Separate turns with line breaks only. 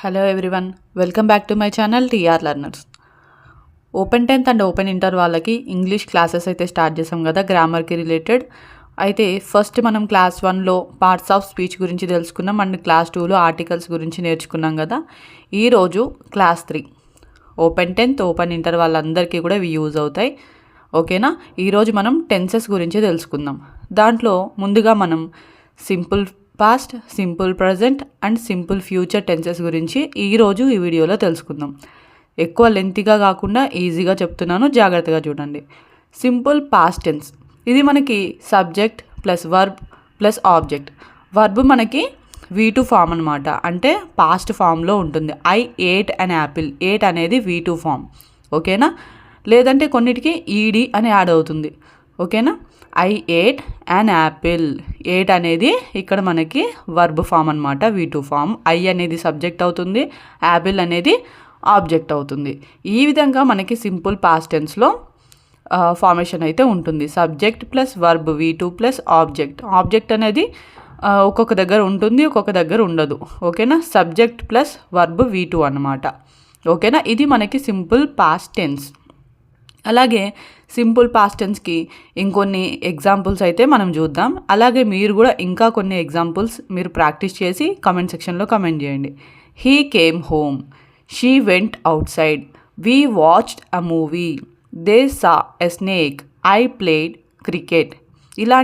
Hello everyone, welcome back to my channel TR Learners. Open 10th and open inter వాళ్ళకి English classes అయితే start చేసాం కదా గ్రామర్కి related. అయితే first మనం class 1లో parts of speech గురించి తెలుసుకున్నాం అండ్ క్లాస్ 2లో ఆర్టికల్స్ గురించి నేర్చుకున్నాం కదా. ఈరోజు class 3 open 10th open inter వాళ్ళందరికీ కూడా ఇవి యూజ్ అవుతాయి. ఓకేనా. ఈరోజు మనం టెన్సెస్ గురించి తెలుసుకుందాం. దాంట్లో ముందుగా మనం simple past, simple present and simple future tenses గురించి ఈరోజు ఈ వీడియోలో తెలుసుకుందాం. ఎక్కువ లెంతీగా కాకుండా ఈజీగా చెప్తున్నాను, జాగ్రత్తగా చూడండి. సింపుల్ పాస్ట్ టెన్స్, ఇది మనకి subject plus verb plus object. Verb మనకి V2 ఫామ్ అనమాట, అంటే పాస్ట్ ఫామ్లో ఉంటుంది. I ate an apple, ate అనేది V2 ఫామ్. ఓకేనా. లేదంటే కొన్నిటికి ఈడి అని యాడ్ అవుతుంది. ఓకేనా. I ate an apple, ate అనేది ఇక్కడ మనకి వర్బ్ ఫామ్ అనమాట, V2 ఫామ్. ఐ అనేది సబ్జెక్ట్ అవుతుంది, యాపిల్ అనేది ఆబ్జెక్ట్ అవుతుంది. ఈ విధంగా మనకి సింపుల్ పాస్ట్ టెన్స్లో ఫార్మేషన్ అయితే ఉంటుంది. Subject plus verb V2 plus object. Object అనేది ఒక్కొక్క దగ్గర ఉంటుంది, ఒక్కొక్క దగ్గర ఉండదు. ఓకేనా. సబ్జెక్ట్ ప్లస్ వర్బ్ V2 అన్నమాట. ఓకేనా. ఇది మనకి సింపుల్ పాస్ట్ టెన్స్. అలాగే సింపుల్ పాస్ట్ టెన్స్కి ఇంకొన్ని ఎగ్జాంపుల్స్ అయితే మనం చూద్దాం. అలాగే మీరు కూడా ఇంకా కొన్ని ఎగ్జాంపుల్స్ మీరు ప్రాక్టీస్ చేసి కమెంట్ సెక్షన్లో కమెంట్ చేయండి. He came home, she went out side, we watched a movie, they saw a snake, I played cricket. ఇలా